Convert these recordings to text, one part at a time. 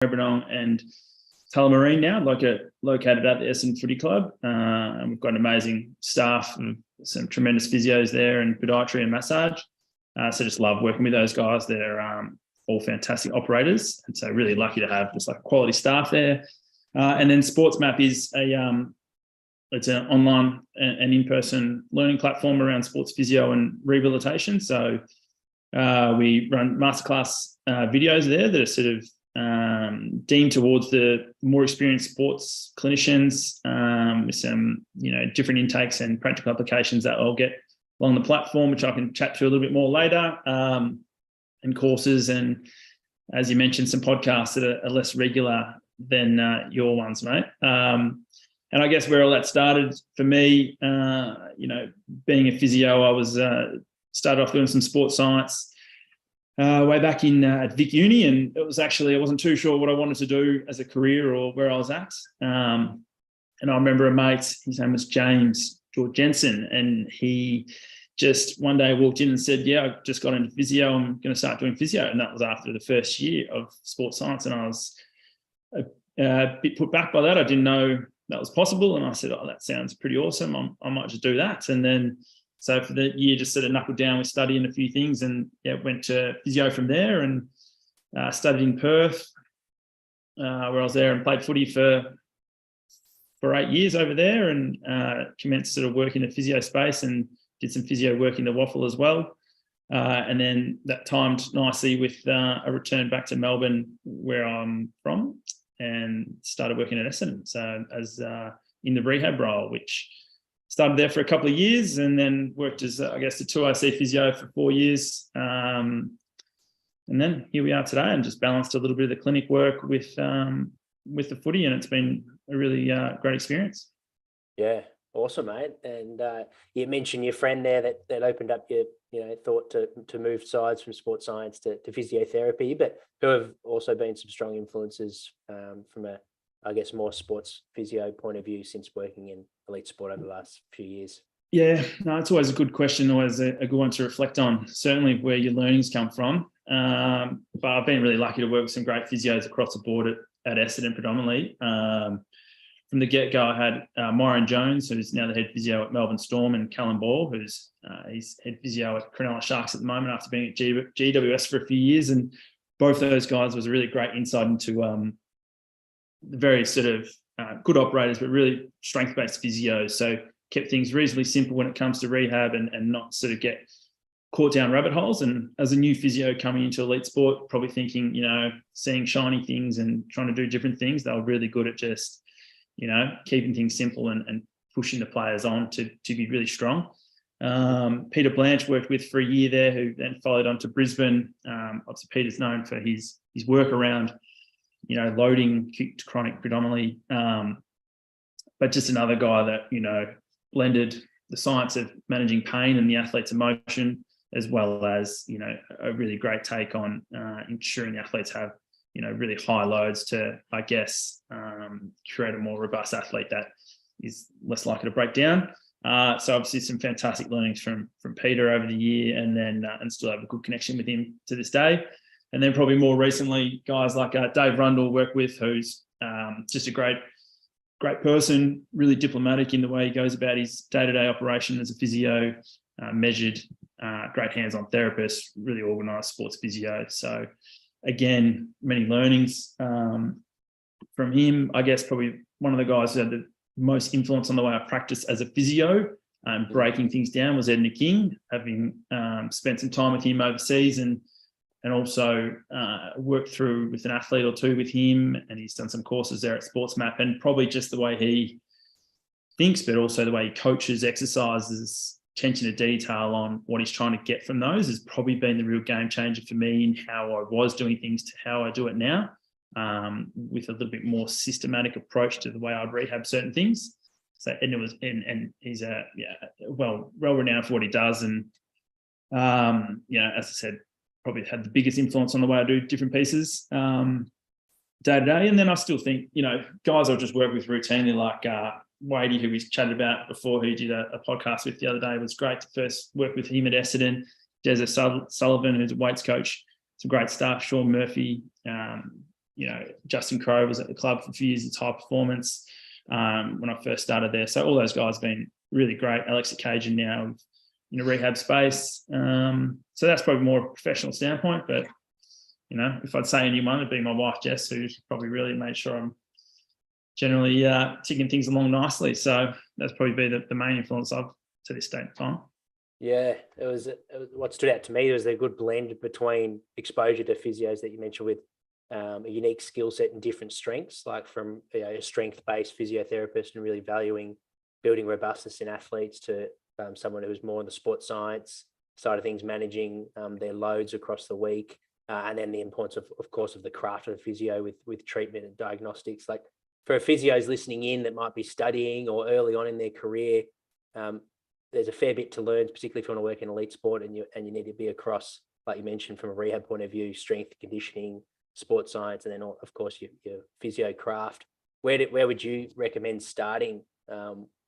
and Tullamarine now, located at the Essendon Footy Club. And we've got an amazing staff and some tremendous physios there and podiatry and massage. So just love working with those guys. They're all fantastic operators. And so really lucky to have just like quality staff there. And then SportsMap is it's an online and in-person learning platform around sports physio and rehabilitation. So we run masterclass videos there that are sort of deemed towards the more experienced sports clinicians with some, different intakes and practical applications that I'll get along the platform, which I can chat to a little bit more later, and courses. And as you mentioned, some podcasts that are less regular than your ones, mate. And I guess where all that started for me, being a physio, I was started off doing some sports science way back in at Vic Uni, and it was actually, I wasn't too sure what I wanted to do as a career or where I was at. And I remember a mate, his name was James George Jensen, and he just one day walked in and said, "Yeah, I just got into physio. I'm going to start doing physio." And that was after the first year of sports science, and I was a bit put back by that. I didn't know that was possible, and I said, "Oh, that sounds pretty awesome. I might just do that." And then, so for the year, just sort of knuckled down with studying a few things, and went to physio from there, and studied in Perth, where I was there and played footy for 8 years over there, and commenced sort of work in the physio space and did some physio work in the Waffle as well. And then that timed nicely with a return back to Melbourne, where I'm from, and started working at Essendon. So as in the rehab role, which started there for a couple of years, and then worked as, I guess, the 2IC physio for 4 years. And then here we are today, and just balanced a little bit of the clinic work with the footy, and it's been a really great experience. Yeah, awesome, mate. And you mentioned your friend there that opened up your thought to move sides from sports science to physiotherapy, but who have also been some strong influences from a, I guess, more sports physio point of view since working in elite sport over the last few years. Yeah, no, it's always a good question, always a good one to reflect on, certainly where your learnings come from. But I've been really lucky to work with some great physios across the board at Essendon predominantly. From the get-go, I had Myron Jones, who's now the head physio at Melbourne Storm, and Callum Ball, who's he's head physio at Cronulla Sharks at the moment after being at GWS for a few years. And both those guys was a really great insight into the very sort of good operators, but really strength-based physios. So kept things reasonably simple when it comes to rehab, and not sort of get caught down rabbit holes. And as a new physio coming into elite sport, probably thinking, seeing shiny things and trying to do different things, they were really good at just, keeping things simple and pushing the players on to be really strong. Peter Blanche worked with for a year there, who then followed on to Brisbane. Obviously, Peter's known for his work around, loading acute to chronic predominantly. But just another guy that, blended the science of managing pain and the athlete's emotion, as well as, a really great take on ensuring the athletes have, really high loads to, I guess, create a more robust athlete that is less likely to break down. So obviously some fantastic learnings from Peter over the year, and then and still have a good connection with him to this day. And then probably more recently, guys like Dave Rundle work with, who's just a great person, really diplomatic in the way he goes about his day-to-day operation as a physio, measured, great hands-on therapist, really organised sports physio. So again, many learnings from him. I guess probably one of the guys who had the most influence on the way I practice as a physio, breaking things down, was Edna King, having spent some time with him overseas, and also worked through with an athlete or two with him, and he's done some courses there at SportsMap. And probably just the way he thinks, but also the way he coaches, exercises, attention to detail on what he's trying to get from those, has probably been the real game changer for me in how I was doing things to how I do it now, with a little bit more systematic approach to the way I'd rehab certain things. So, and he's well renowned for what he does, and as I said, probably had the biggest influence on the way I do different pieces day to day. And then I still think, guys I'll just work with routinely, like Wadey, who we chatted about before, who did a podcast with the other day. It was great to first work with him at Essendon. Jezza Sullivan, who's a weights coach, some great stuff. Sean Murphy, Justin Crowe was at the club for a few years. It's high performance when I first started there. So all those guys have been really great. Alex Occasion now in a rehab space. So that's probably more a professional standpoint. But, if I'd say anyone, it'd be my wife, Jess, who's probably really made sure I'm generally ticking things along nicely. So that's probably be the main influence I've to this date in time. Yeah, it was what stood out to me was a good blend between exposure to physios that you mentioned with a unique skill set and different strengths, like from a strength-based physiotherapist and really valuing building robustness in athletes to someone who was more on the sports science side of things, managing their loads across the week, and then the importance of course, of the craft of the physio with treatment and diagnostics. Like for physios listening in that might be studying or early on in their career, there's a fair bit to learn, particularly if you want to work in elite sport and you need to be across, like you mentioned, from a rehab point of view, strength, conditioning, sports science, and then of course your physio craft. Where would you recommend starting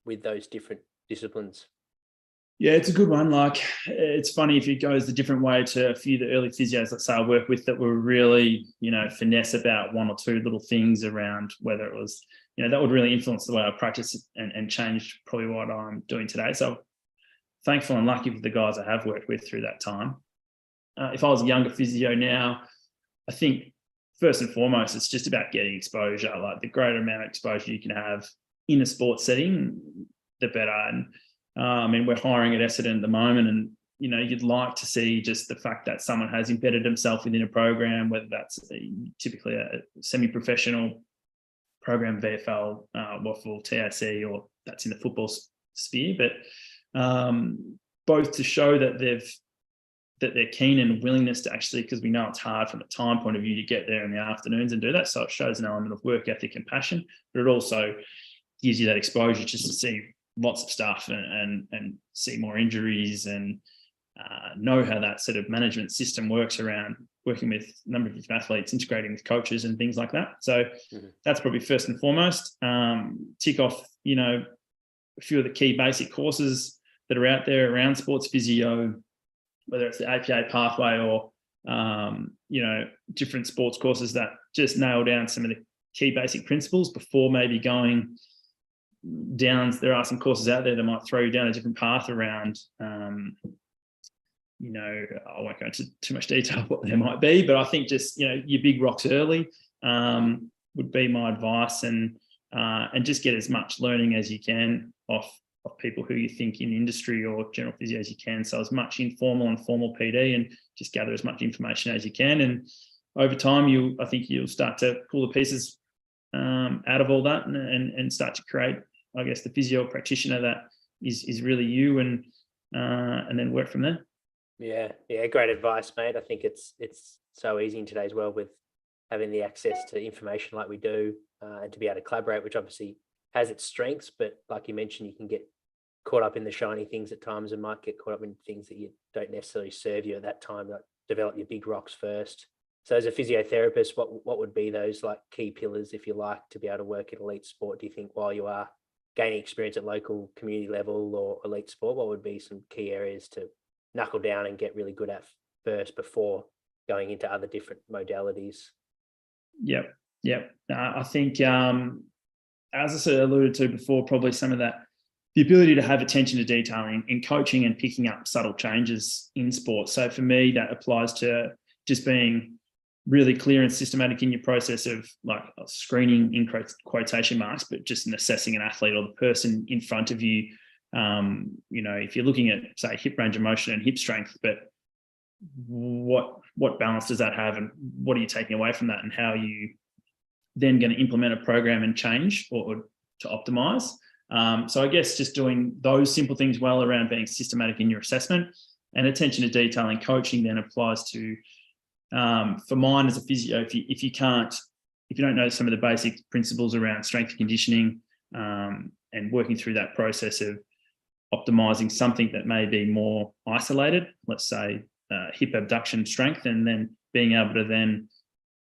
with those different disciplines? Yeah, it's a good one. Like, it's funny if it goes a different way to a few of the early physios, let's say I work with, that were really, finesse about one or two little things around whether it was, that would really influence the way I practice and change probably what I'm doing today. So thankful and lucky for the guys I have worked with through that time. If I was a younger physio now, I think first and foremost, it's just about getting exposure. Like the greater amount of exposure you can have in a sports setting, the better. And we're hiring at Essendon at the moment, and you'd like to see just the fact that someone has embedded themselves within a program, whether that's typically a semi-professional program, VFL, WAFL, TAC, or that's in the football sphere. But both to show that they're keen and willingness to actually, because we know it's hard from a time point of view to get there in the afternoons and do that. So it shows an element of work ethic and passion, but it also gives you that exposure just to see lots of stuff and see more injuries and know how that sort of management system works around working with a number of different athletes, integrating with coaches and things like that. So that's probably first and foremost. Tick off, a few of the key basic courses that are out there around sports physio, whether it's the APA pathway or, different sports courses that just nail down some of the key basic principles before maybe going down. There are some courses out there that might throw you down a different path around, I won't go into too much detail of what there might be, but I think just, your big rocks early would be my advice, and just get as much learning as you can off people who you think in industry or general physio as you can. So as much informal and formal PD, and just gather as much information as you can. And over time, I think you'll start to pull the pieces out of all that and start to create, I guess, the physio practitioner that is really you, and then work from there. Yeah, great advice, mate. I think it's so easy in today's world with having the access to information like we do, and to be able to collaborate, which obviously has its strengths, but like you mentioned, you can get caught up in the shiny things at times and might get caught up in things that you don't necessarily serve you at that time. Like develop your big rocks first. So as a physiotherapist, what would be those like key pillars, if you like, to be able to work in elite sport, do you think, while you are gaining experience at local community level or elite sport? What would be some key areas to knuckle down and get really good at first before going into other different modalities? Yep. I think, as I said, alluded to before, probably some of that, the ability to have attention to detail in coaching and picking up subtle changes in sport. So for me, that applies to just being really clear and systematic in your process of like screening in quotation marks, but just in assessing an athlete or the person in front of you. If you're looking at, say, hip range of motion and hip strength, but what balance does that have, and what are you taking away from that, and how are you then going to implement a program and change or to optimize? So I guess just doing those simple things well around being systematic in your assessment, and attention to detail in coaching then applies to, for mine as a physio, if you don't know some of the basic principles around strength and conditioning, and working through that process of optimizing something that may be more isolated, let's say hip abduction strength, and then being able to then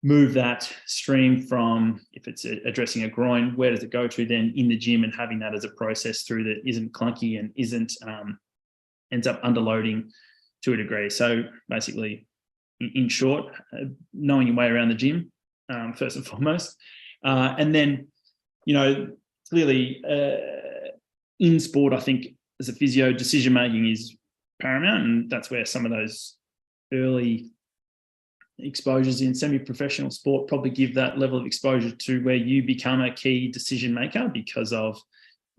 move that stream from, if it's addressing a groin, where does it go to then in the gym, and having that as a process through that isn't clunky and isn't ends up underloading to a degree. So basically, in short, knowing your way around the gym, first and foremost. And then, clearly in sport, I think as a physio, decision-making is paramount, and that's where some of those early exposures in semi-professional sport probably give that level of exposure to where you become a key decision maker, because of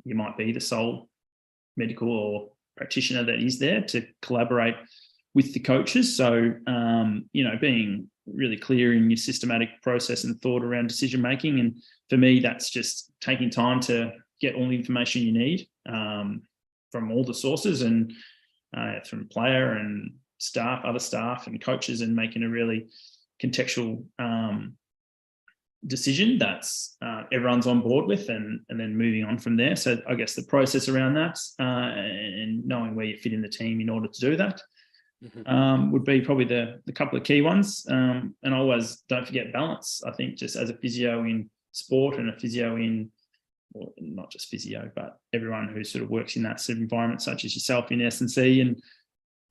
you might be the sole medical or practitioner that is there to collaborate with the coaches. So, being really clear in your systematic process and thought around decision making. And for me, that's just taking time to get all the information you need from all the sources, and from player and staff, other staff and coaches, and making a really contextual decision that's everyone's on board with, and then moving on from there. So I guess the process around that and knowing where you fit in the team in order to do that would be probably the couple of key ones. And always don't forget balance. I think just as a physio in sport and a physio in, or not just physio, but everyone who sort of works in that sort of environment, such as yourself in S&C, and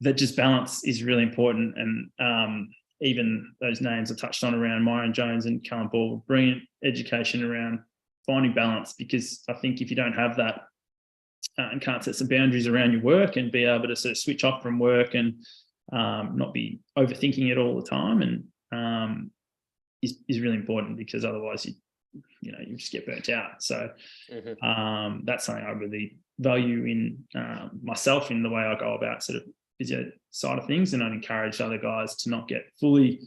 that just balance is really important. And even those names I touched on around Myron Jones and Callum Ball, brilliant education around finding balance, because I think if you don't have that and can't set some boundaries around your work and be able to sort of switch off from work and not be overthinking it all the time, and is really important, because otherwise you just get burnt out. So that's something I really value in myself, in the way I go about sort of physio side of things. And I'd encourage other guys to not get fully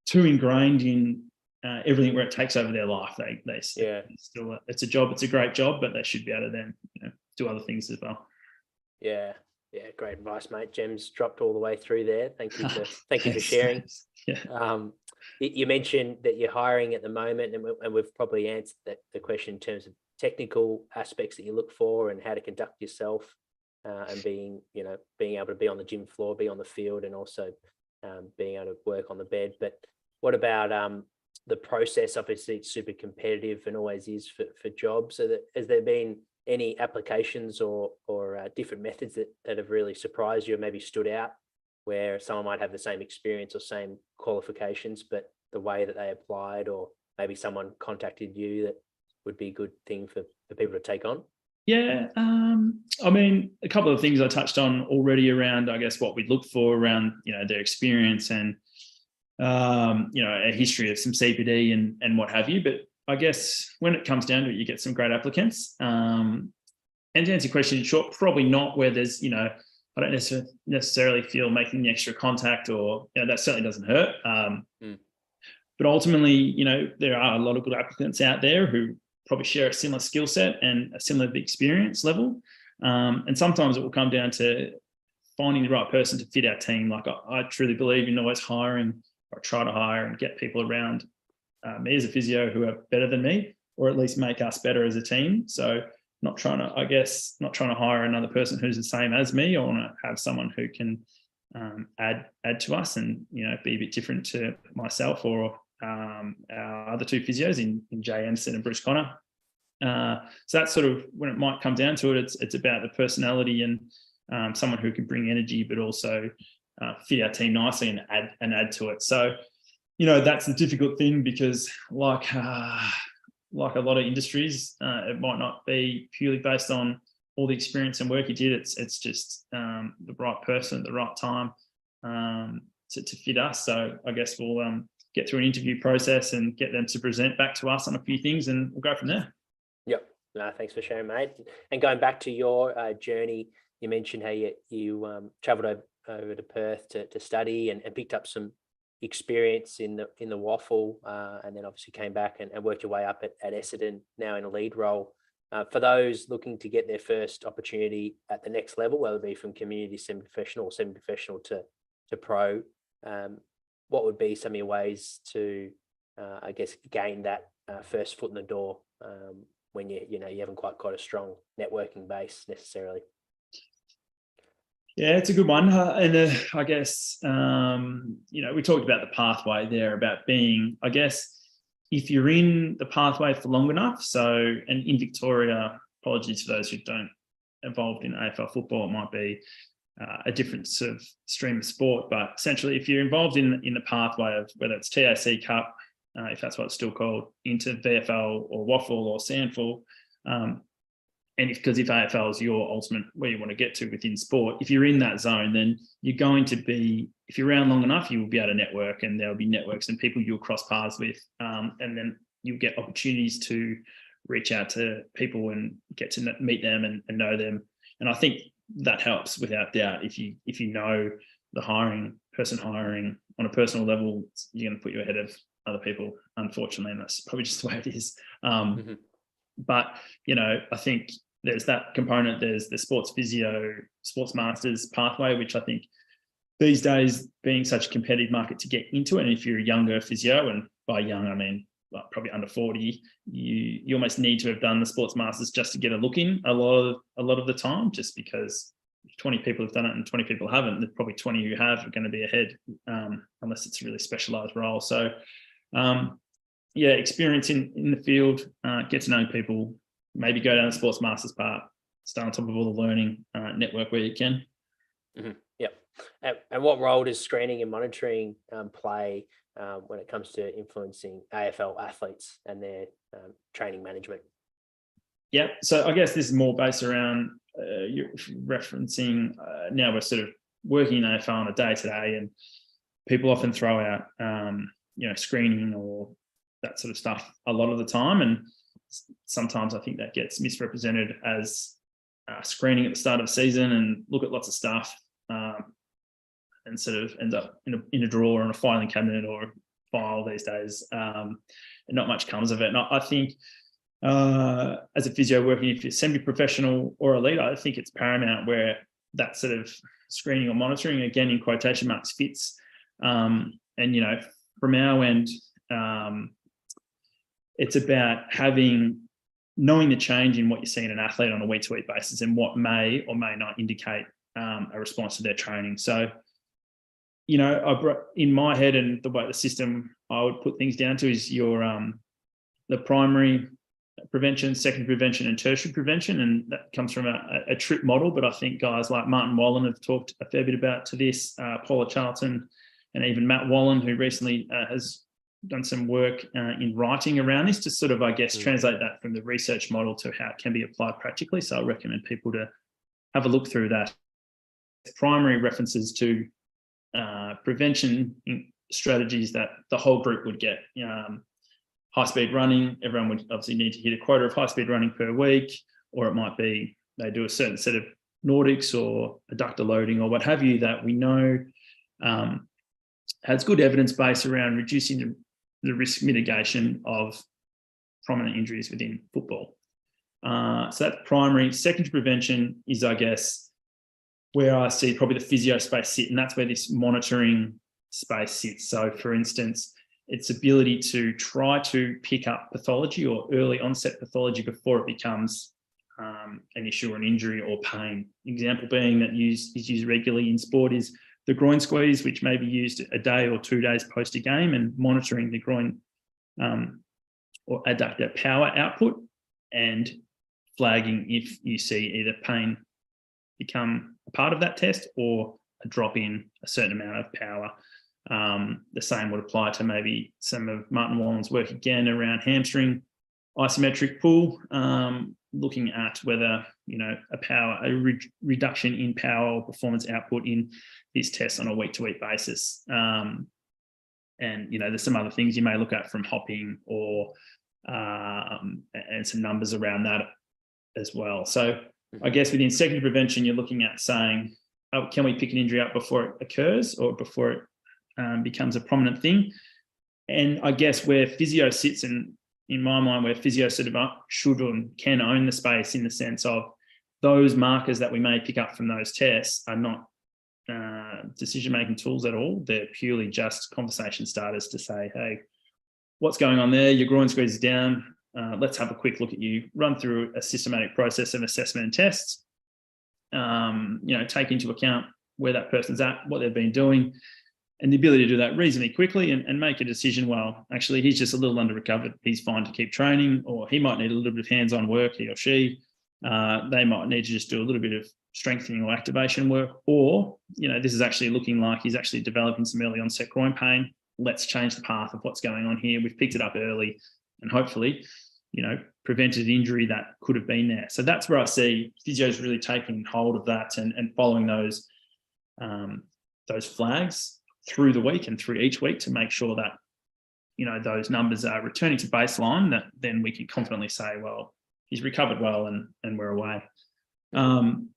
too ingrained in everything where it takes over their life. They still, it's a job, it's a great job, but they should be able to then do other things as well. Yeah, great advice, mate. Gems dropped all the way through there. Thank you for sharing. You mentioned that you're hiring at the moment, and we've probably answered the question in terms of technical aspects that you look for and how to conduct yourself, and being able to be on the gym floor, be on the field, and also being able to work on the bed. But what about the process? Obviously, it's super competitive and always is for jobs. So has there been any applications or different methods that have really surprised you or maybe stood out, where someone might have the same experience or same qualifications, but the way that they applied, or maybe someone contacted you that would be a good thing for people to take on? Yeah, I mean, a couple of things I touched on already around, I guess, what we'd look for around, their experience and, a history of some CPD and what have you. But I guess when it comes down to it, you get some great applicants. And to answer your question in short, probably not where there's, I don't necessarily feel making the extra contact, or, that certainly doesn't hurt. But ultimately, there are a lot of good applicants out there who probably share a similar skill set and a similar experience level. And sometimes it will come down to finding the right person to fit our team. Like I truly believe in always hiring, or try to hire and get people around me as a physio who are better than me, or at least make us better as a team. So not trying to hire another person who's the same as me. I want to have someone who can add to us and, be a bit different to myself or our other two physios in Jay Anderson and Bruce Connor. So that's sort of when it might come down to it. It's about the personality and someone who can bring energy, but also fit our team nicely and add to it. So, that's the difficult thing, because like a lot of industries, it might not be purely based on all the experience and work you did. It's just the right person at the right time to fit us. So I guess we'll get through an interview process and get them to present back to us on a few things, and we'll go from there. Yep. No, thanks for sharing, mate. And going back to your journey, you mentioned how you travelled over to Perth to study and picked up some experience in the waffle, and then obviously came back and worked your way up at Essendon, now in a lead role. For those looking to get their first opportunity at the next level, whether it be from community semi-professional or semi-professional to pro, what would be some of your ways to, I guess, gain that first foot in the door when you haven't quite got a strong networking base necessarily? Yeah, it's a good one. And I guess, we talked about the pathway there, about being, I guess, if you're in the pathway for long enough. So, and in Victoria, apologies for those who don't involved in AFL football, it might be a different sort of stream of sport. But essentially, if you're involved in the pathway of whether it's TAC Cup, if that's what it's still called, into VFL or waffle or sandful. And because if AFL is your ultimate where you want to get to within sport, if you're in that zone, then you're going to be, if you're around long enough, you will be able to network, and there'll be networks and people you'll cross paths with. And then you'll get opportunities to reach out to people and get to meet them and know them. And I think that helps without doubt. If you know the person hiring on a personal level, you're going to put you ahead of other people, unfortunately, and that's probably just the way it is. But, I think there's that component. There's the sports physio, sports masters pathway, which I think these days being such a competitive market to get into it. And if you're a younger physio, and by young, I mean, probably under 40, you almost need to have done the sports masters just to get a look in a lot of the time, just because if 20 people have done it and 20 people haven't, there's probably 20 who have are going to be ahead, unless it's a really specialized role. So, experience in the field, get to know people, maybe go down the sports masters part, stay on top of all the learning, network where you can. Yep. And what role does screening and monitoring play when it comes to influencing AFL athletes and their training management? Yeah, so I guess this is more based around you're referencing now we're sort of working in AFL on a day-to-day, and people often throw out screening or that sort of stuff a lot of the time, and sometimes I think that gets misrepresented as screening at the start of the season and look at lots of stuff, and sort of ends up in a drawer or in a filing cabinet or a file these days, and not much comes of it. And I think as a physio working, if you're semi-professional or elite, I think it's paramount where that sort of screening or monitoring, again in quotation marks, fits. And from our end, it's about knowing the change in what you see in an athlete on a week-to-week basis and what may or may not indicate a response to their training. So, in my head and the way the system I would put things down to is your the primary prevention, secondary prevention, and tertiary prevention, and that comes from a trip model. But I think guys like Martin Wallen have talked a fair bit about to this, Paula Charlton, and even Matt Wallen, who recently has done some work in writing around this to sort of, I guess, translate that from the research model to how it can be applied practically. So I recommend people to have a look through that. Primary references to prevention strategies that the whole group would get. High-speed running, everyone would obviously need to hit a quota of high-speed running per week, or it might be they do a certain set of Nordics or adductor loading or what have you that we know has good evidence base around reducing the risk mitigation of prominent injuries within football. So that's primary. Secondary prevention is, I guess, where I see probably the physio space sit, and that's where this monitoring space sits. So, for instance, its ability to try to pick up pathology or early onset pathology before it becomes an issue or an injury or pain. Example being that is used regularly in sport is the groin squeeze, which may be used a day or 2 days post a game, and monitoring the groin or adductor power output and flagging if you see either pain become a part of that test or a drop in a certain amount of power. The same would apply to maybe some of Martin Wallen's work again around hamstring isometric pull, looking at whether a reduction in power or performance output in this test on a week-to-week basis. And there's some other things you may look at from hopping or and some numbers around that as well. So I guess within secondary prevention, you're looking at saying, can we pick an injury up before it occurs or before it becomes a prominent thing? And I guess where physio sits, and in my mind, where physio sort of should and can own the space in the sense of those markers that we may pick up from those tests are not decision-making tools at all. They're purely just conversation starters to say, hey, what's going on there? Your groin squeeze is down. Let's have a quick look at you, run through a systematic process of assessment and tests, take into account where that person's at, what they've been doing, and the ability to do that reasonably quickly and make a decision, well, actually, he's just a little under-recovered. He's fine to keep training, or he might need a little bit of hands-on work, he or she. They might need to just do a little bit of strengthening or activation work, or, this is actually looking like he's actually developing some early onset groin pain. let's change the path of what's going on here. We've picked it up early and hopefully, prevented an injury that could have been there. So that's where I see physios really taking hold of that and following those flags through the week and through each week to make sure that, those numbers are returning to baseline, that then we can confidently say, well, he's recovered well and we're away. And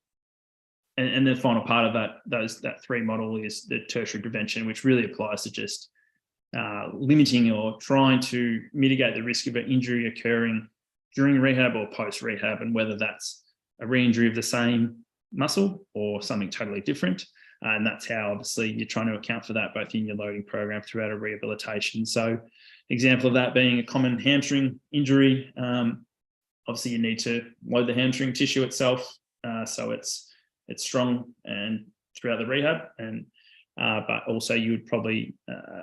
the final part of that 3 model is the tertiary prevention, which really applies to just limiting or trying to mitigate the risk of an injury occurring during rehab or post-rehab, and whether that's a re-injury of the same muscle or something totally different. And that's how, obviously, you're trying to account for that both in your loading program throughout a rehabilitation. So example of that being a common hamstring injury. Obviously, you need to load the hamstring tissue itself so it's strong and throughout the rehab, and but also you would probably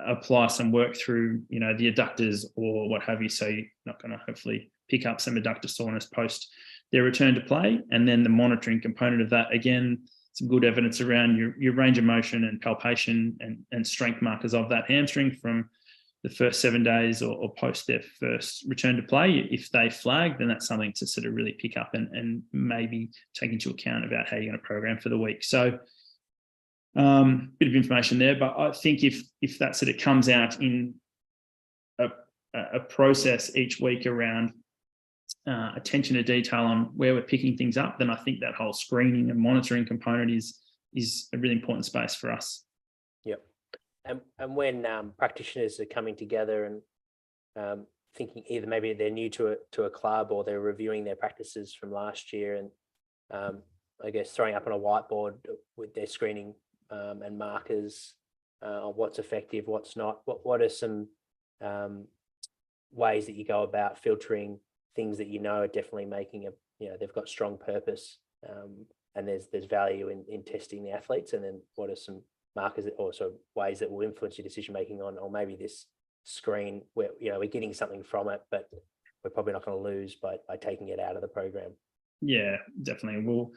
apply some work through the adductors or what have you, so you're not going to hopefully pick up some adductor soreness post their return to play. And then the monitoring component of that, again, some good evidence around your range of motion and palpation and strength markers of that hamstring from the first 7 days or post their first return to play. If they flag, then that's something to sort of really pick up and maybe take into account about how you're going to program for the week. So bit of information there, but I think if that sort of comes out in a process each week around attention to detail on where we're picking things up, then I think that whole screening and monitoring component is a really important space for us. Yep. And when practitioners are coming together and thinking either maybe they're new to a club or they're reviewing their practices from last year, and I guess throwing up on a whiteboard with their screening and markers on what's effective, what's not, what are some ways that you go about filtering things that are definitely making they've got strong purpose, and there's value in testing the athletes, and then what are some markers that also ways that will influence your decision making on, or maybe this screen where we're getting something from it, but we're probably not going to lose by taking it out of the program. Yeah, definitely. Well,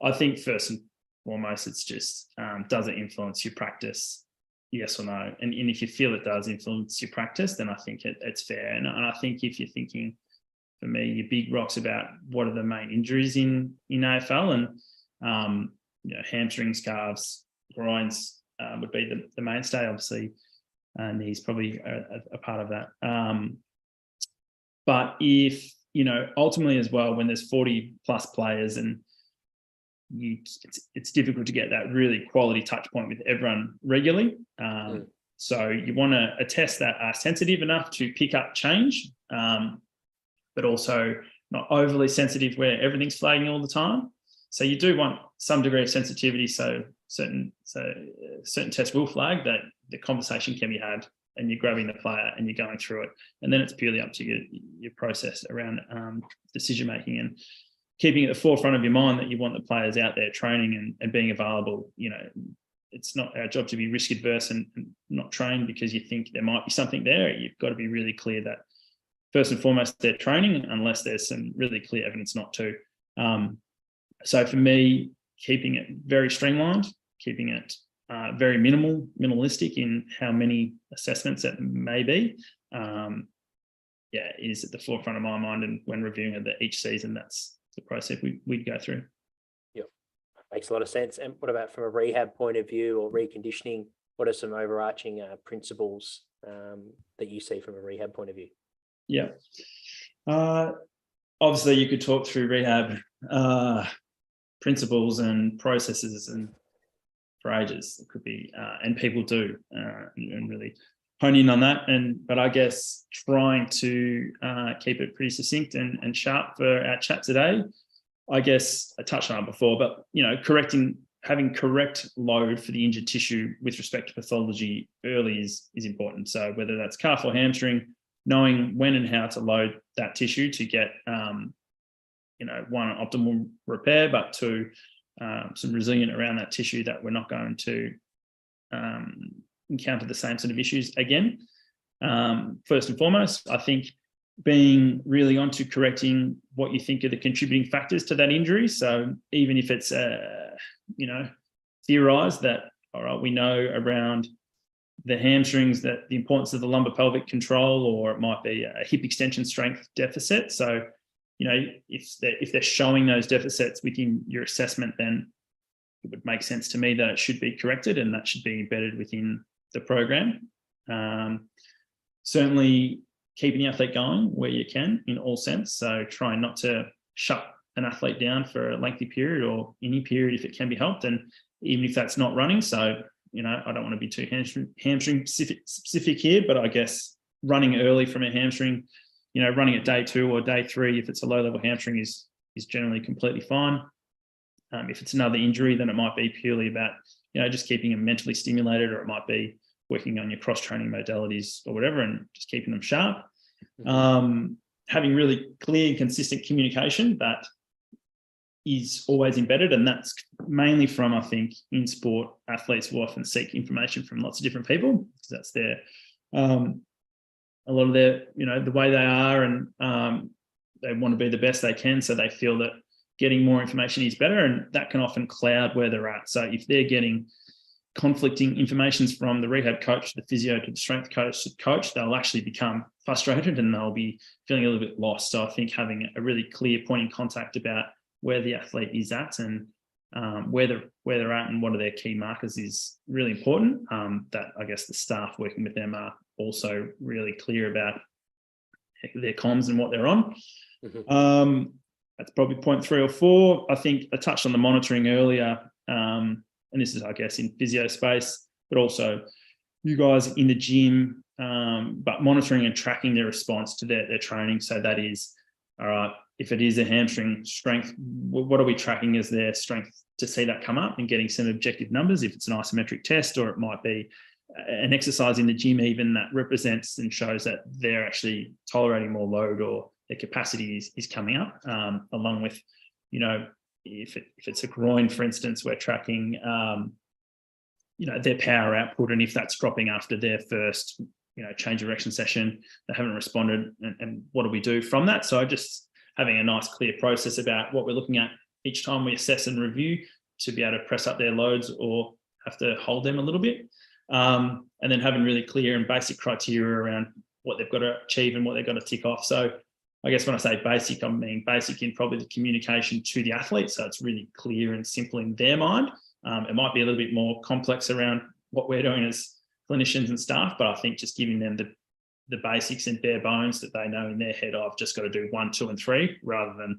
I think first and foremost, it's just does it influence your practice? Yes or no? And if you feel it does influence your practice, then I think it's fair. And I think if you're thinking, for me, your big rocks about what are the main injuries in AFL, and hamstrings, calves, groins would be the mainstay, obviously, and knees probably a part of that. But if ultimately as well, when there's 40 plus players and it's difficult to get that really quality touch point with everyone regularly. So you want a test that are sensitive enough to pick up change, but also not overly sensitive where everything's flagging all the time. So you do want some degree of sensitivity. So certain tests will flag, that the conversation can be had and you're grabbing the player and you're going through it. And then it's purely up to your process around decision-making and keeping at the forefront of your mind that you want the players out there training and being available. It's not our job to be risk adverse and not train because you think there might be something there. You've got to be really clear that first and foremost, they're training unless there's some really clear evidence not to. So for me, keeping it very streamlined, keeping it very minimalistic in how many assessments it may be, is at the forefront of my mind. And when reviewing it each season, that's the process we'd go through. Yep, makes a lot of sense. And what about from a rehab point of view or reconditioning? What are some overarching principles that you see from a rehab point of view? Yeah. Obviously, you could talk through rehab principles and processes and for ages. It could be, and people do, and really hone in on that. But I guess trying to keep it pretty succinct and sharp for our chat today. I guess I touched on it before, but having correct load for the injured tissue with respect to pathology early is important. So whether that's calf or hamstring, knowing when and how to load that tissue to get, one, optimal repair, but two, some resilient around that tissue that we're not going to encounter the same sort of issues again. First and foremost, I think being really onto correcting what you think are the contributing factors to that injury. So even if it's, theorized that, all right, we know around the hamstrings, that the importance of the lumbar pelvic control, or it might be a hip extension strength deficit. So, if they're showing those deficits within your assessment, then it would make sense to me that it should be corrected and that should be embedded within the program. Certainly keeping the athlete going where you can in all sense. So trying not to shut an athlete down for a lengthy period or any period if it can be helped. And even if that's not running. So, I don't want to be too hamstring specific here, but I guess running early from a hamstring, running at day 2 or day 3, if it's a low level hamstring is generally completely fine. If it's another injury, then it might be purely about, just keeping them mentally stimulated, or it might be working on your cross-training modalities or whatever and just keeping them sharp. Having really clear and consistent communication that is always embedded, and that's mainly from, I think, in sport, athletes will often seek information from lots of different people because that's their, a lot of their, the way they are, and they want to be the best they can, so they feel that getting more information is better, and that can often cloud where they're at. So if they're getting conflicting informations from the rehab coach, the physio, to the strength coach, they'll actually become frustrated and they'll be feeling a little bit lost. So I think having a really clear point in contact about where the athlete is at and where they're at and what are their key markers is really important. That I guess the staff working with them are also really clear about their comms and what they're on. That's probably point 3 or 4. I think I touched on the monitoring earlier, and this is, I guess, in physio space, but also you guys in the gym, but monitoring and tracking their response to their training. So that is, all right, if it is a hamstring strength, what are we tracking as their strength to see that come up and getting some objective numbers, if it's an isometric test, or it might be an exercise in the gym even that represents and shows that they're actually tolerating more load or their capacity is coming up, along with, if it's a groin, for instance, we're tracking, their power output, and if that's dropping after their first, change of direction session, they haven't responded, and what do we do from that? So just having a nice clear process about what we're looking at each time we assess and review to be able to press up their loads or have to hold them a little bit. And then having really clear and basic criteria around what they've got to achieve and what they've got to tick off. So I guess when I say basic, I mean basic in probably the communication to the athlete. So it's really clear and simple in their mind. It might be a little bit more complex around what we're doing as clinicians and staff, but I think just giving them the basics and bare bones that they know in their head, I've just got to do 1, 2, and 3 rather than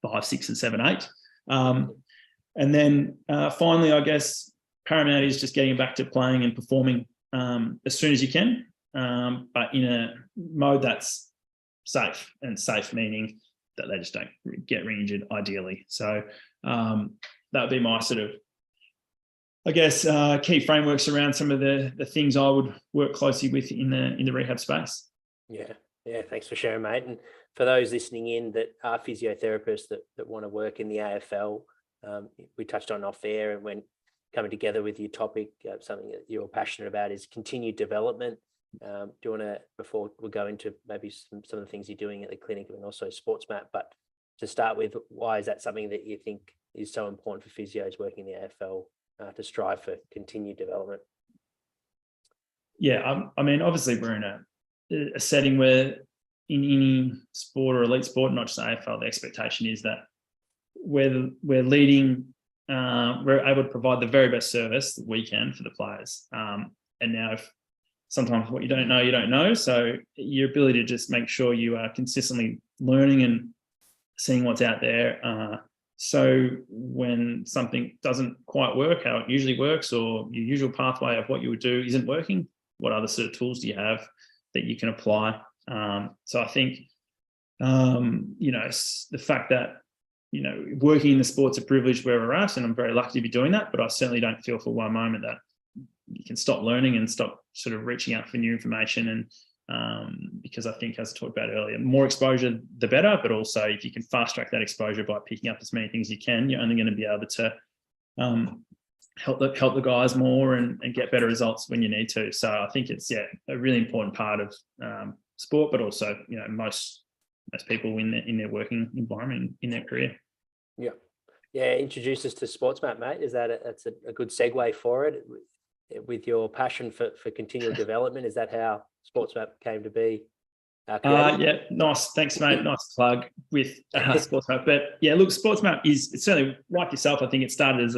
5, 6, and 7, 8. And then finally, I guess paramount is just getting back to playing and performing as soon as you can, but in a mode that's safe, and safe meaning that they just don't get re-injured ideally. So that would be my sort of, I guess, key frameworks around some of the things I would work closely with in the rehab space. Yeah, thanks for sharing, mate. And for those listening in that are physiotherapists that want to work in the AFL, we touched on off air, and when coming together with your topic, something that you're passionate about is continued development. Do you want to, before we go into maybe some of the things you're doing at the clinic and also SportsMap, but to start with, why is that something that you think is so important for physios working in the AFL to strive for continued development? Yeah, I mean, obviously we're in a setting where in any sport or elite sport, not just AFL, the expectation is that we're leading, we're able to provide the very best service that we can for the players. And now if sometimes what you don't know. So your ability to just make sure you are consistently learning and seeing what's out there. So when something doesn't quite work how it usually works, or your usual pathway of what you would do isn't working, what other sort of tools do you have that you can apply? So I think, the fact that, working in the sport's a privilege where we're at, and I'm very lucky to be doing that, but I certainly don't feel for one moment that you can stop learning and stop sort of reaching out for new information. And because I think, as I talked about earlier, more exposure, the better, but also if you can fast track that exposure by picking up as many things as you can, you're only going to be able to help the guys more and get better results when you need to. So I think it's, a really important part of sport, but also, most people in their working environment in their career. Yeah. Introduce us to SportsMap, mate. Is that's a good segue for it? with your passion for continual development, is that how SportsMap came to be created? Yeah, nice. Thanks, mate. Nice plug with SportsMap. But yeah, look, SportsMap it's certainly like yourself. I think it started as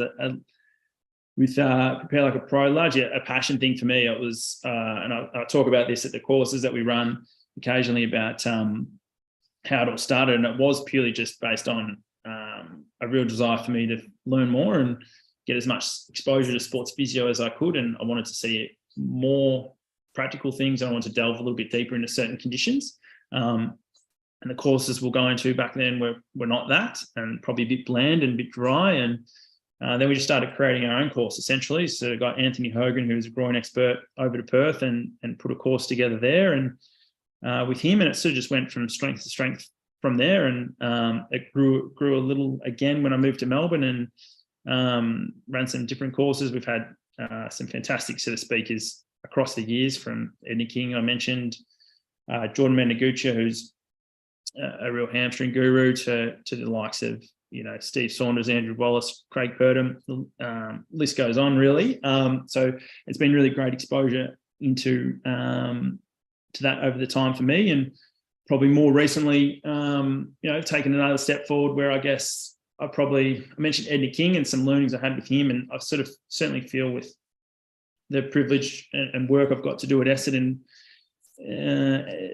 with Prepare Like a Pro, largely a passion thing for me. It was, and I talk about this at the courses that we run occasionally about how it all started, and it was purely just based on a real desire for me to learn more and get as much exposure to sports physio as I could, and I wanted to see more practical things. I wanted to delve a little bit deeper into certain conditions, and the courses we'll go into back then were not that, and probably a bit bland and a bit dry. And then we just started creating our own course essentially. So I got Anthony Hogan, who was a groin expert, over to Perth and put a course together there, and with him, and it sort of just went from strength to strength from there. And it grew a little again when I moved to Melbourne and ran some different courses. We've had some fantastic sort of speakers across the years, from Edney King, I mentioned, Jordan Mendegucha, who's a real hamstring guru, to the likes of, Steve Saunders, Andrew Wallace, Craig Purdom, list goes on really. So it's been really great exposure into to that over the time for me, and probably more recently, taken another step forward where I guess I mentioned Edney King and some learnings I had with him, and I sort of certainly feel with the privilege and work I've got to do at Essendon,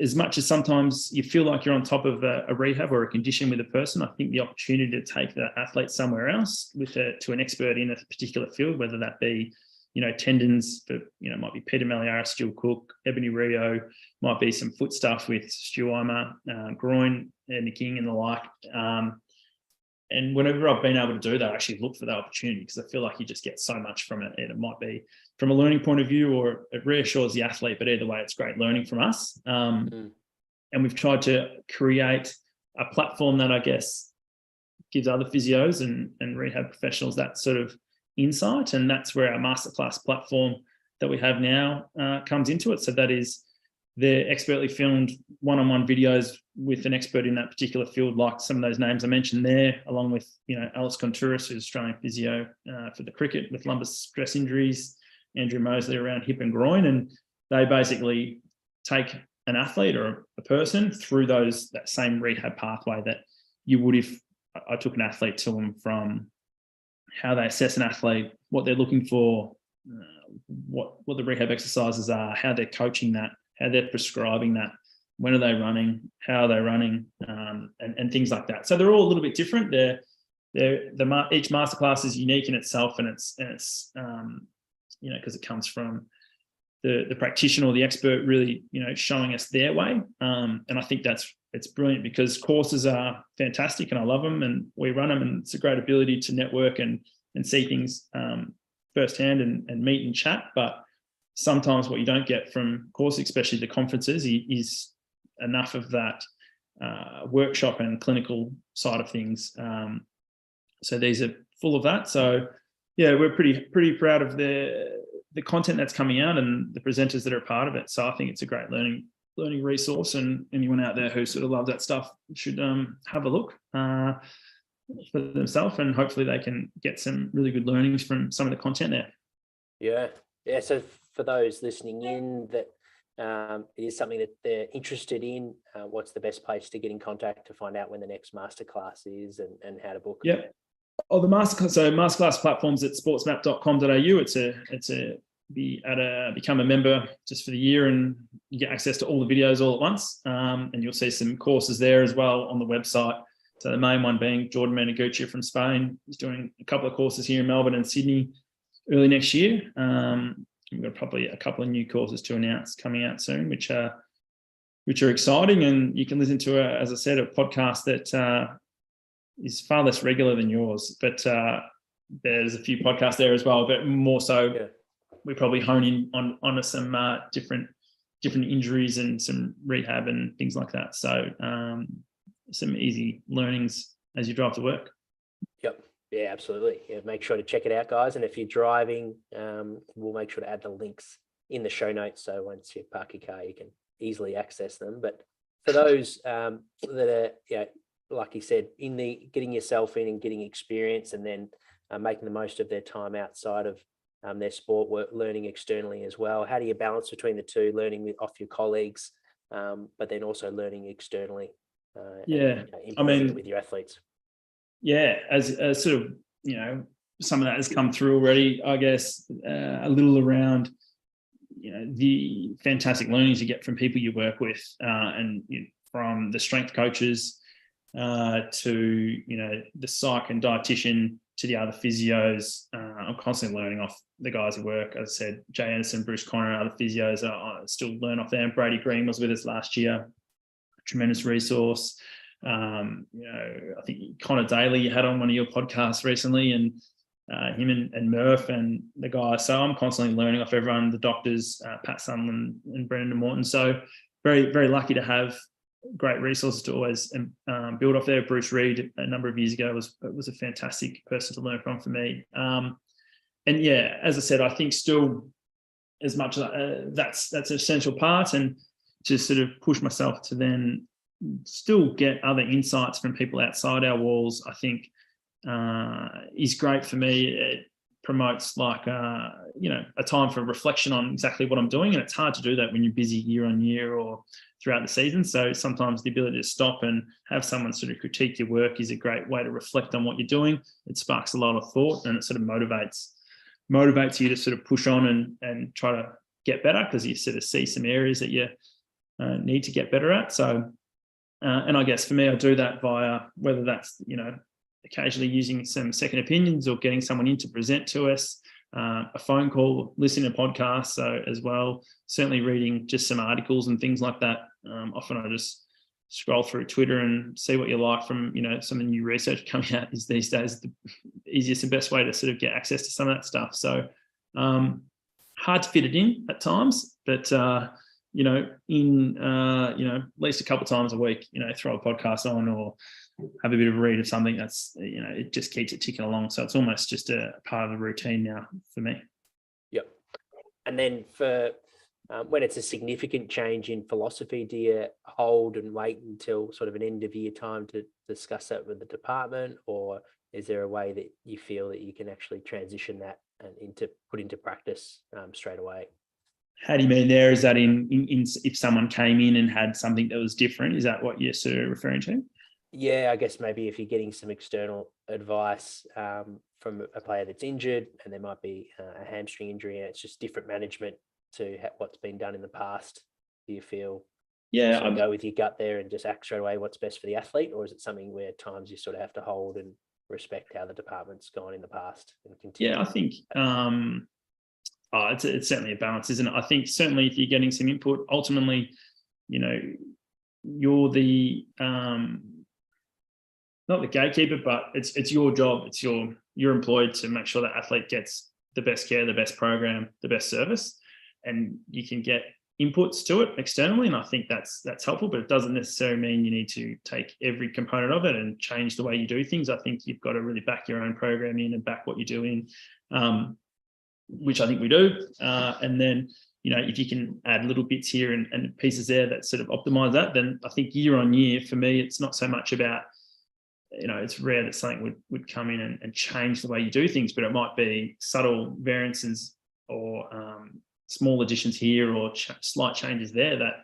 as much as sometimes you feel like you're on top of a rehab or a condition with a person, I think the opportunity to take the athlete somewhere else to an expert in a particular field, whether that be, tendons, but, might be Peter Meliaris, Stu Cook, Ebony Rio, might be some foot stuff with Stu Eimer, groin, Edney King and the like. And whenever I've been able to do that, I actually look for that opportunity, because I feel like you just get so much from it. And it might be from a learning point of view, or it reassures the athlete, but either way, it's great learning from us. And we've tried to create a platform that I guess gives other physios and rehab professionals that sort of insight. And that's where our masterclass platform that we have now comes into it. So that is the expertly filmed one-on-one videos with an expert in that particular field, like some of those names I mentioned there, along with, Alice Contouris, who's Australian physio for the cricket with lumbar stress injuries, Andrew Mosley around hip and groin. And they basically take an athlete or a person through that same rehab pathway that you would if I took an athlete to them, from how they assess an athlete, what they're looking for, what the rehab exercises are, how they're coaching that, how they're prescribing that, when are they running, how are they running, and things like that. So they're all a little bit different. Each masterclass is unique in itself, and it's because it comes from the practitioner or the expert really, showing us their way. And I think it's brilliant, because courses are fantastic and I love them and we run them, and it's a great ability to network and see things firsthand and meet and chat. But sometimes what you don't get from courses, especially the conferences, is enough of that workshop and clinical side of things. So these are full of that. So yeah, we're pretty proud of the content that's coming out and the presenters that are a part of it. So I think it's a great learning resource, and anyone out there who sort of loves that stuff should have a look for themselves, and hopefully they can get some really good learnings from some of the content there. Yeah. So for those listening in that it is something that they're interested in, what's the best place to get in contact to find out when the next masterclass is and how to book? Yeah. Oh, the masterclass platforms at sportsmap.com.au. Become a member just for the year, and you get access to all the videos all at once. And you'll see some courses there as well on the website. So the main one being Jordan Mendegucha from Spain. He's doing a couple of courses here in Melbourne and Sydney early next year. We've got probably a couple of new courses to announce coming out soon, which are exciting. And you can listen to, as I said, a podcast that is far less regular than yours, but there's a few podcasts there as well, but more so we probably hone in on some different injuries and some rehab and things like that. So some easy learnings as you drive to work. Yep. Yeah, absolutely. Yeah, make sure to check it out, guys. And if you're driving, we'll make sure to add the links in the show notes. So once you park your car, you can easily access them. But for those that are, like you said, getting yourself in and getting experience, and then making the most of their time outside of their sport, work, learning externally as well. How do you balance between the two, learning off your colleagues, but then also learning externally? Implementing it with your athletes. Yeah, as sort of, some of that has come through already, I guess, a little around, the fantastic learnings you get from people you work with, and from the strength coaches to, the psych and dietitian to the other physios. I'm constantly learning off the guys who work. As I said, Jay Anderson, Bruce Connor, and other physios, I still learn off them. Brady Green was with us last year. Tremendous resource. I think Connor Daly, you had on one of your podcasts recently, and him and Murph and the guys. So I'm constantly learning off everyone, the doctors, Pat Sunderland and Brendan Morton. So very, very lucky to have great resources to always build off there. Bruce Reed a number of years ago was a fantastic person to learn from for me. And yeah, as I said, I think still as much that's an essential part, and to sort of push myself to then still get other insights from people outside our walls, I think is great for me. It promotes a time for reflection on exactly what I'm doing. And it's hard to do that when you're busy year on year or throughout the season. So sometimes the ability to stop and have someone sort of critique your work is a great way to reflect on what you're doing. It sparks a lot of thought, and it sort of motivates you to sort of push on and try to get better, because you sort of see some areas that you need to get better at. So, and I guess for me, I do that via whether that's, occasionally using some second opinions or getting someone in to present to us, a phone call, listening to podcasts, so as well, certainly reading just some articles and things like that. Often I just scroll through Twitter and see what you like from, some of the new research coming out is these days the easiest and best way to sort of get access to some of that stuff. So hard to fit it in at times, but at least a couple of times a week, throw a podcast on or have a bit of a read of something that's, it just keeps it ticking along. So it's almost just a part of the routine now for me. Yep. And then for when it's a significant change in philosophy, do you hold and wait until sort of an end of year time to discuss that with the department, or is there a way that you feel that you can actually transition that and put into practice straight away? How do you mean there? Is that in if someone came in and had something that was different? Is that what you're sort of referring to? Yeah, I guess maybe if you're getting some external advice from a player that's injured, and there might be a hamstring injury, and it's just different management to what's been done in the past. Do you feel I'll go with your gut there and just act straight away what's best for the athlete, or is it something where at times you sort of have to hold and respect how the department's gone in the past and continue? Yeah, I think it's certainly a balance, isn't it? I think certainly if you're getting some input, ultimately, you're the not the gatekeeper, but it's your job. It's you're employed to make sure that athlete gets the best care, the best program, the best service, and you can get inputs to it externally. And I think that's helpful, but it doesn't necessarily mean you need to take every component of it and change the way you do things. I think you've got to really back your own program in and back what you're doing, which I think we do. And then, if you can add little bits here and pieces there that sort of optimize that, then I think year on year, for me, it's not so much about, it's rare that something would come in and change the way you do things, but it might be subtle variances or small additions here or slight changes there that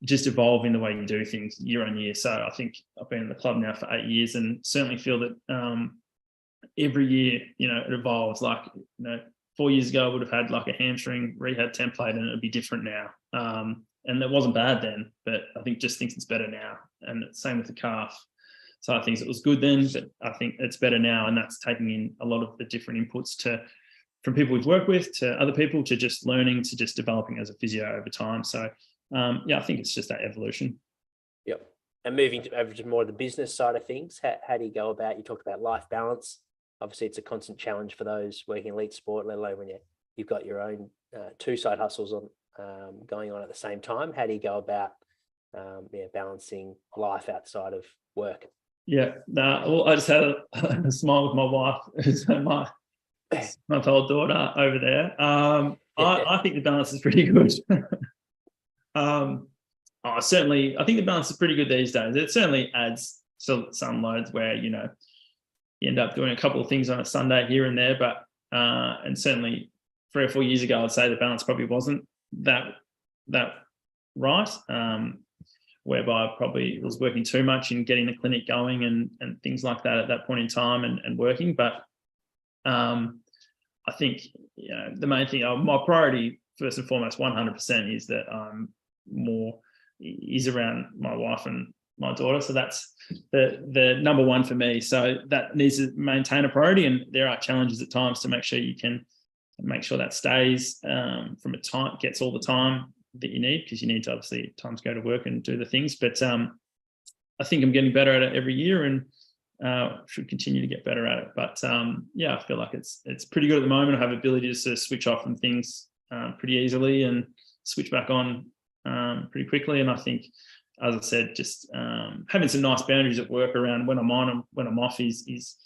just evolve in the way you do things year on year. So I think I've been in the club now for 8 years and certainly feel that every year, it evolves. 4 years ago, I would have had like a hamstring rehab template and it'd be different now. And it wasn't bad then, but I think just thinks it's better now. And same with the calf. So I think it was good then, but I think it's better now. And that's taking in a lot of the different inputs from people we've worked with to other people to just learning to just developing as a physio over time. So I think it's just that evolution. Yep. And moving over to more of the business side of things, how do you go about, you talked about life balance. Obviously it's a constant challenge for those working elite sport, let alone when you've got your own 2 side hustles going on at the same time. How do you go about balancing life outside of work? Yeah, well, I just had a smile with my wife, who's my month-old daughter over there. I think the balance is pretty good. Certainly, I think the balance is pretty good these days. It certainly adds some loads where, you end up doing a couple of things on a Sunday here and there, but and certainly 3 or 4 years ago, I'd say the balance probably wasn't that right, whereby I probably was working too much in getting the clinic going and things like that at that point in time and working. But I think, the main thing, my priority first and foremost, 100%, is that I'm more is around my wife and my daughter. So that's the number one for me. So that needs to maintain a priority, and there are challenges at times to make sure you can make sure that stays from a time, gets all the time that you need, because you need to obviously at times go to work and do the things. But I think I'm getting better at it every year, and should continue to get better at it. But I feel like it's pretty good at the moment. I have the ability to sort of switch off from things pretty easily and switch back on pretty quickly. And I think, as I said, just having some nice boundaries at work around when I'm on and when I'm off is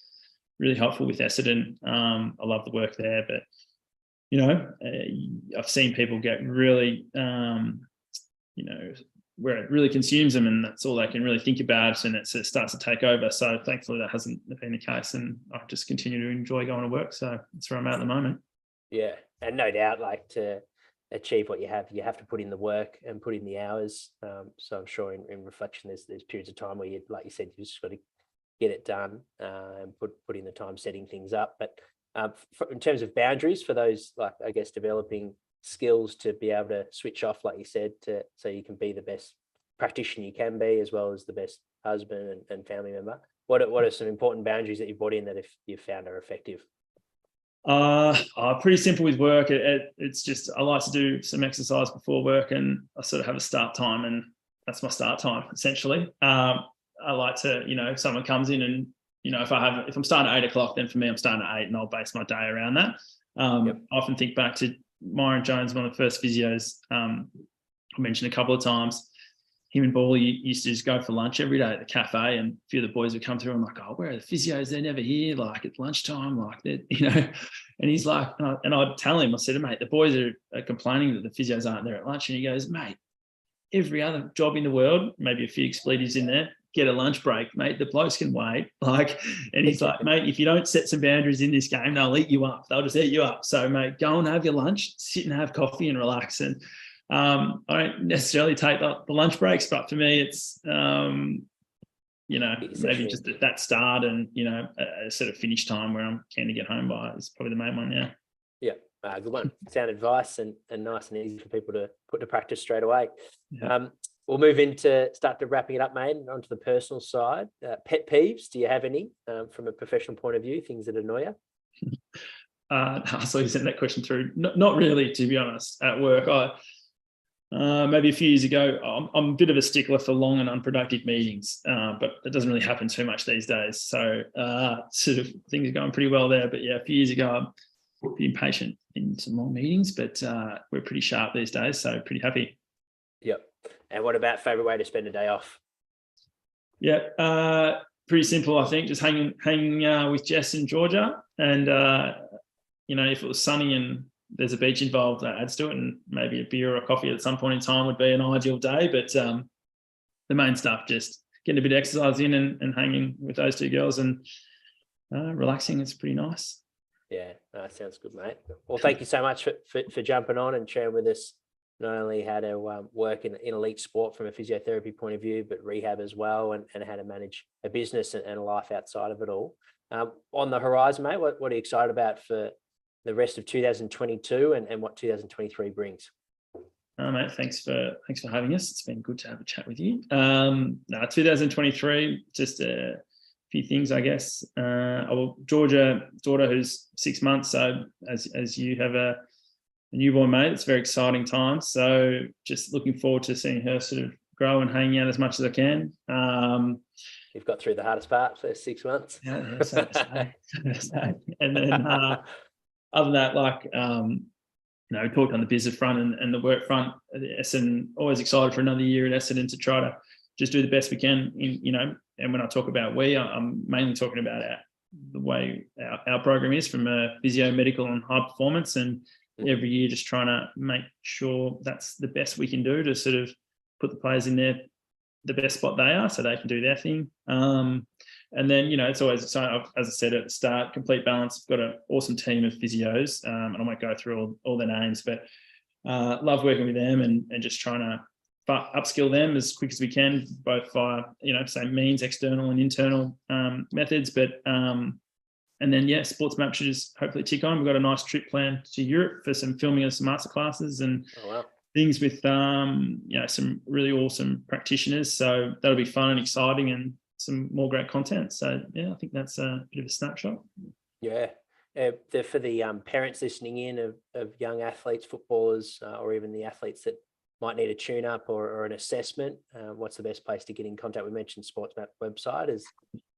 really helpful with Essendon. I love the work there, but I've seen people get really, where it really consumes them, and that's all they can really think about, and it sort of starts to take over. So thankfully that hasn't been the case, and I just continue to enjoy going to work. So that's where I'm at the moment. Yeah, and no doubt, like, to achieve what you have to put in the work and put in the hours. So I'm sure in reflection, there's periods of time where you, like you said, you just got to get it done and put in the time setting things up. But in terms of boundaries for those, like, I guess, developing skills to be able to switch off, like you said, so you can be the best practitioner you can be, as well as the best husband and family member. What are some important boundaries that you've brought in that if you've found are effective? Pretty simple with work. It's just, I like to do some exercise before work, and I sort of have a start time, and that's my start time essentially. I like to, if someone comes in and, if I'm starting at 8 o'clock, then for me, I'm starting at 8, and I'll base my day around that. I often think back to Myron Jones, one of the first physios I mentioned a couple of times. Him and Bally used to just go for lunch every day at the cafe, and a few of the boys would come through. I'm like, oh, where are the physios? They're never here. Like, it's lunchtime, like that, And he's like, and I'd tell him, I said, mate, the boys are complaining that the physios aren't there at lunch. And he goes, mate, every other job in the world, maybe a few expletives in there, get a lunch break, mate. The blokes can wait. And he's like, mate, if you don't set some boundaries in this game, they'll eat you up. They'll just eat you up. So, mate, go and have your lunch, sit and have coffee and relax. And I don't necessarily take the lunch breaks, but for me, it's, maybe just at that start and, a sort of finish time where I'm keen to get home by is probably the main one, yeah. Yeah, good one. Sound advice and nice and easy for people to put to practice straight away. Yeah. We'll move start to wrapping it up, mate, onto the personal side. Pet peeves, do you have any from a professional point of view, things that annoy you? I saw you sent that question through. Not really, to be honest. At work, maybe a few years ago, I'm a bit of a stickler for long and unproductive meetings, but it doesn't really happen too much these days. So sort of things are going pretty well there. But yeah, a few years ago, I'm being patient in some long meetings, but we're pretty sharp these days, so pretty happy. Yep. And what about favourite way to spend a day off? Yeah, pretty simple, I think. Just hanging with Jess and Georgia, and if it was sunny and there's a beach involved, that adds to it, and maybe a beer or a coffee at some point in time would be an ideal day. But the main stuff, just getting a bit of exercise in and hanging with those two girls and relaxing, is pretty nice. Yeah, sounds good, mate. Well, thank you so much for jumping on and sharing with us not only how to work in elite sport from a physiotherapy point of view, but rehab as well, and how to manage a business and a life outside of it all. On the horizon, mate, what are you excited about for the rest of 2022 and what 2023 brings? Mate, thanks for having us. It's been good to have a chat with you. 2023, just a few things, I guess. Georgia, daughter who's 6 months, so as you have a newborn, mate, it's a very exciting time. So just looking forward to seeing her sort of grow and hanging out as much as I can. You've got through the hardest part, first 6 months. Yeah, so. And then other than that, we talked on the business front and the work front. Essendon, always excited for another year at Essendon to try to just do the best we can. And when I talk about I'm mainly talking about the way our program is from a physio, medical and high performance, and every year just trying to make sure that's the best we can do to sort of put the players in their the best spot they are, so they can do their thing. And then, it's always, so as I said at the start, Complete Balance, I've got an awesome team of physios, and I won't go through all their names, but love working with them and just trying to upskill them as quick as we can, both via, same means, external and internal methods. But and then, Sports Map should just hopefully tick on. We've got a nice trip planned to Europe for some filming of some masterclasses and things with, some really awesome practitioners. So that'll be fun and exciting and some more great content. So, I think that's a bit of a snapshot. Yeah. For the parents listening in of young athletes, footballers, or even the athletes that might need a tune-up or an assessment, what's the best place to get in contact? We mentioned Sports Map website is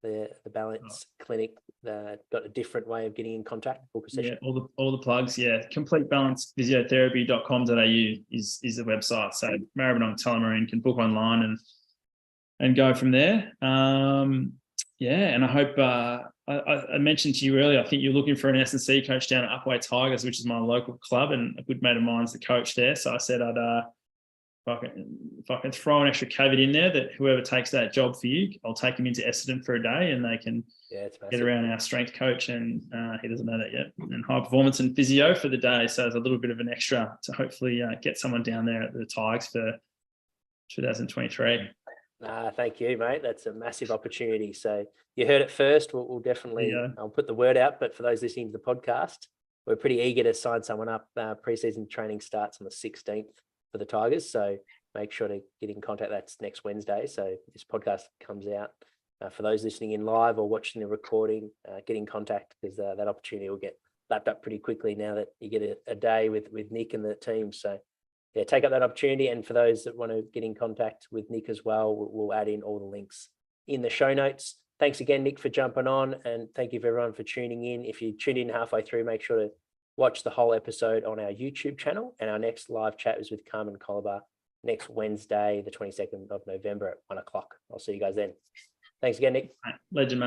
the Balance Clinic. Got a different way of getting in contact, book a session. Yeah, all the plugs. Yeah, completebalancephysiotherapy.com.au is the website. So Maribyrnong Tullamarine can book online and go from there. And I hope I mentioned to you earlier, I think you're looking for an S&C coach down at Upwey Tigers, which is my local club, and a good mate of mine's the coach there. So I said if I can throw an extra caveat in there that whoever takes that job for you, I'll take him into Essendon for a day and they can get around our strength coach, and he doesn't know that yet, and high performance and physio for the day. So there's a little bit of an extra to hopefully get someone down there at the Tigers for 2023. Thank you, mate. That's a massive opportunity. So you heard it first. We'll definitely, I'll put the word out, but for those listening to the podcast, we're pretty eager to sign someone up. Pre-season training starts on the 16th for the Tigers. So make sure to get in contact. That's next Wednesday. So this podcast comes out. For those listening in live or watching the recording, get in contact, because that opportunity will get lapped up pretty quickly now that you get a day with Nick and the team. So take up that opportunity. And for those that want to get in contact with Nick as well, we'll add in all the links in the show notes. Thanks again, Nick, for jumping on, and thank you for everyone for tuning in. If you tuned in halfway through, make sure to watch the whole episode on our YouTube channel. And our next live chat is with Carmen Colibar next Wednesday, the 22nd of November at 1:00. I'll see you guys then. Thanks again, Nick. Legend, mate.